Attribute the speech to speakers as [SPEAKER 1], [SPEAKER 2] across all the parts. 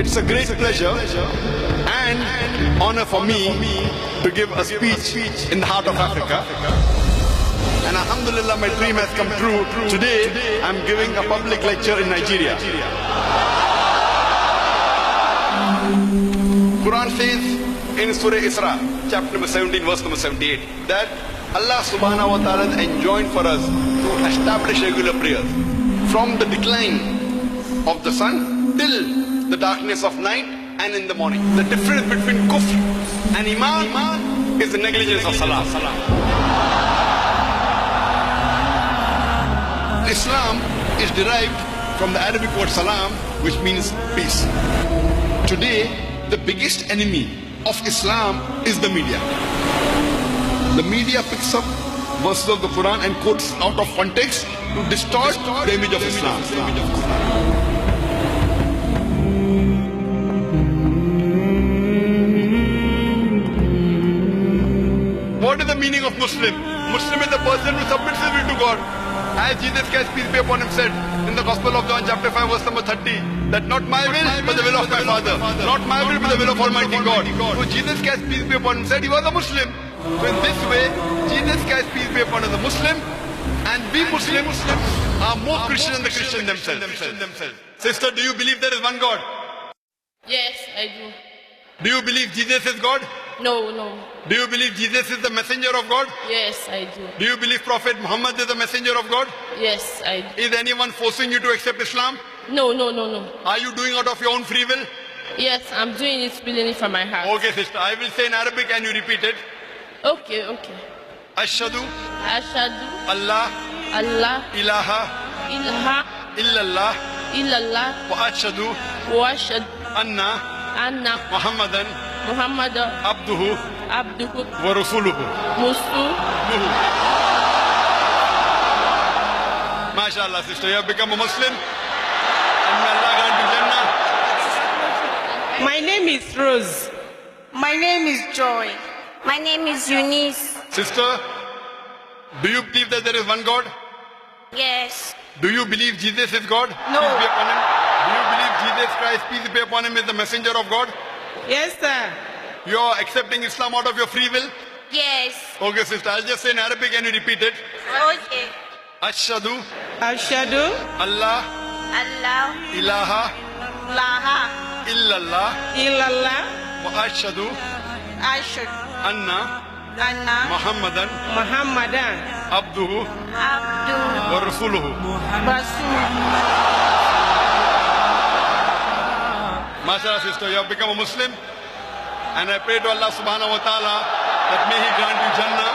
[SPEAKER 1] It's a great pleasure and honor for me to give a speech in the heart of Africa. And alhamdulillah, my dream has come true. Today, I'm giving a public lecture in Nigeria. Quran says in Surah Isra, chapter number 17, verse number 78, that Allah subhanahu wa ta'ala has enjoined for us to establish regular prayers from the decline of the sun till the darkness of night and in the morning. The difference between kufr and iman is the negligence of salah. Islam is derived from the Arabic word salam, which means peace. Today, the biggest enemy of Islam is the media. The media picks up verses of the Quran and quotes out of context to distort the image of Islam. What is the meaning of Muslim? Muslim is the person who submits his will to God. As Jesus Christ, peace be upon him, said in the Gospel of John chapter 5 verse number 30, that not my will but the will of my Father, not my will but the will of Almighty God. So Jesus Christ, peace be upon him, said he was a Muslim. So in this way, Jesus Christ, peace be upon him, is a Muslim, and we Muslims are more Christian than the Christians themselves. Sister, do you believe there is one God?
[SPEAKER 2] Yes, I do.
[SPEAKER 1] Do you believe Jesus is God?
[SPEAKER 2] No.
[SPEAKER 1] Do you believe Jesus is the messenger of God?
[SPEAKER 2] Yes, I do.
[SPEAKER 1] Do you believe Prophet Muhammad is the messenger of God?
[SPEAKER 2] Yes, I do.
[SPEAKER 1] Is anyone forcing you to accept Islam?
[SPEAKER 2] No.
[SPEAKER 1] Are you doing out of your own free will?
[SPEAKER 2] Yes, I'm doing it willingly from my heart.
[SPEAKER 1] Okay, sister, I will say in Arabic and you repeat it.
[SPEAKER 2] Okay.
[SPEAKER 1] Ashhadu
[SPEAKER 2] Ashhadu
[SPEAKER 1] Allah ilaha illallah
[SPEAKER 2] illallah
[SPEAKER 1] wa ashhadu
[SPEAKER 2] wa ashhadu
[SPEAKER 1] anna
[SPEAKER 2] Muhammadan
[SPEAKER 1] abduhu wa rasuluhu. MashaAllah, sister, you have become a Muslim. And may Allah grant you Jannah.
[SPEAKER 3] My name is Rose.
[SPEAKER 4] My name is Joy. My name is Eunice.
[SPEAKER 1] Sister, do you believe that there is one God?
[SPEAKER 4] Yes.
[SPEAKER 1] Do you believe Jesus is God?
[SPEAKER 4] No.
[SPEAKER 1] Peace be upon him. Do you believe Jesus Christ, peace be upon him, is the messenger of God?
[SPEAKER 3] Yes, sir.
[SPEAKER 1] You are accepting Islam out of your free will?
[SPEAKER 4] Yes.
[SPEAKER 1] Okay, sister, I'll just say in Arabic and you repeat it.
[SPEAKER 4] Okay.
[SPEAKER 1] Ashhadu
[SPEAKER 3] Ashhadu
[SPEAKER 1] Allah
[SPEAKER 4] Allah
[SPEAKER 1] ilaha
[SPEAKER 4] Laha
[SPEAKER 1] illallah
[SPEAKER 3] illallah
[SPEAKER 1] wa ashhadu
[SPEAKER 4] Ashhadu
[SPEAKER 1] anna
[SPEAKER 4] Anna
[SPEAKER 1] Muhammadan
[SPEAKER 3] Muhammadan
[SPEAKER 1] abduhu
[SPEAKER 4] Abdu
[SPEAKER 1] wa rasuluhu.
[SPEAKER 4] Rasul.
[SPEAKER 1] MashaAllah, sister, you have become a Muslim, and I pray to Allah subhanahu wa ta'ala that may He grant you Jannah.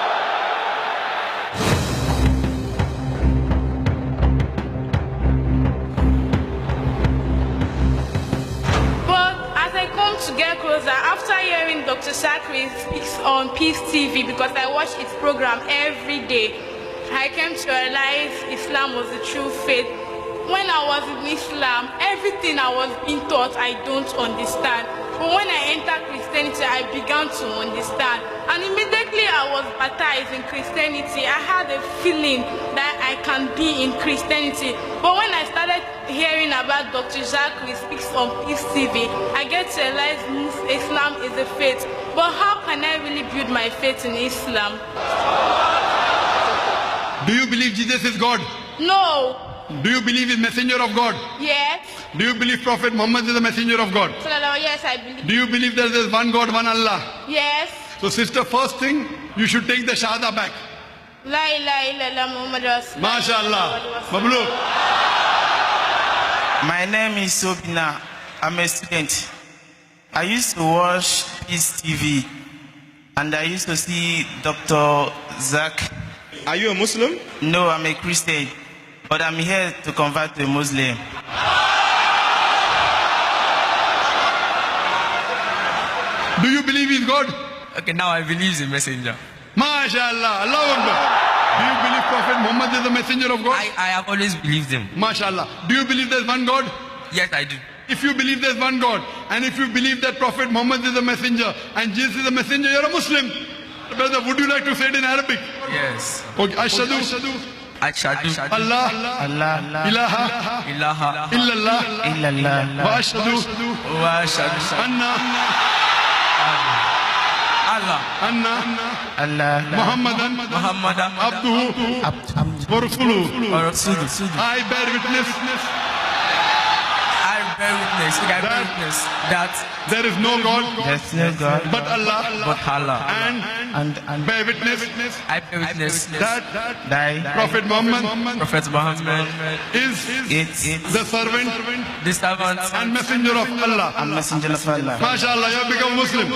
[SPEAKER 5] But as I come to get closer, after hearing Dr. Shakri speaks on Peace TV, because I watch its program every day, I came to realize Islam was the true faith. When I was in Islam, everything I was being taught, I don't understand. But when I entered Christianity, I began to understand. And immediately I was baptized in Christianity, I had a feeling that I can be in Christianity. But when I started hearing about Dr. Jacques speaks on Peace TV, I get to realize Islam is a faith. But how can I really build my faith in Islam?
[SPEAKER 1] Do you believe Jesus is God?
[SPEAKER 5] No.
[SPEAKER 1] Do you believe He's messenger of God?
[SPEAKER 5] Yes.
[SPEAKER 1] Do you believe Prophet Muhammad is the messenger of God?
[SPEAKER 5] Yes, I believe.
[SPEAKER 1] Do you believe that there is one God, one Allah?
[SPEAKER 5] Yes.
[SPEAKER 1] So sister, first thing, you should take the Shahada back.
[SPEAKER 5] La ilaha illallah Muhammad Rasulullah.
[SPEAKER 1] MashaAllah. Mabluk.
[SPEAKER 6] My name is Sobina. I'm a student. I used to watch Peace TV and I used to see Dr. Zach.
[SPEAKER 7] Are you a Muslim?
[SPEAKER 6] No, I'm a Christian, but I'm here to convert to a Muslim.
[SPEAKER 1] Do you believe He's God?
[SPEAKER 8] Okay, now I believe He's a messenger.
[SPEAKER 1] MashaAllah. Allahu Akbar. Do you believe Prophet Muhammad is the messenger of God?
[SPEAKER 8] I have always believed him.
[SPEAKER 1] MashaAllah. Do you believe there's one God?
[SPEAKER 8] Yes, I do.
[SPEAKER 1] If you believe there's one God, and if you believe that Prophet Muhammad is a messenger, and Jesus is a messenger, you're a Muslim. Brother, would you like to say it in Arabic?
[SPEAKER 8] Yes.
[SPEAKER 1] Okay. Ashhadu
[SPEAKER 8] Ashhadu
[SPEAKER 1] Allah
[SPEAKER 6] Allah
[SPEAKER 1] ilaha
[SPEAKER 8] ilaha
[SPEAKER 1] illallah
[SPEAKER 6] illallah
[SPEAKER 1] wa ashhadu
[SPEAKER 8] wa ashhadu
[SPEAKER 1] anna
[SPEAKER 8] Allah
[SPEAKER 6] Allah
[SPEAKER 1] Muhammadan
[SPEAKER 8] Muhammadan
[SPEAKER 1] abduhu
[SPEAKER 6] abd
[SPEAKER 1] wa rasuluhu.
[SPEAKER 8] wa rasuluhu.
[SPEAKER 1] I bear witness
[SPEAKER 8] I bear witness. I bear witness that
[SPEAKER 1] there is no God
[SPEAKER 6] there's no God
[SPEAKER 1] but Allah,
[SPEAKER 8] but Allah
[SPEAKER 1] and bear witness
[SPEAKER 8] I bear witness
[SPEAKER 1] that
[SPEAKER 6] thy
[SPEAKER 1] Prophet Muhammad
[SPEAKER 8] Prophet Muhammad
[SPEAKER 1] is
[SPEAKER 6] it's
[SPEAKER 1] the servant
[SPEAKER 8] the servant
[SPEAKER 1] and messenger of Allah.
[SPEAKER 6] a messenger of Allah.
[SPEAKER 1] MashaAllah, you have become Muslim.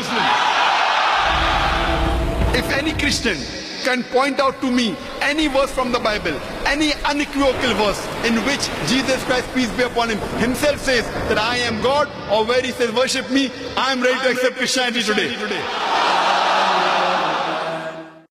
[SPEAKER 1] If any Christian can point out to me any verse from the Bible, any unequivocal verse in which Jesus Christ, peace be upon him, himself says that I am God, or where he says worship me, I am ready to accept Christianity today.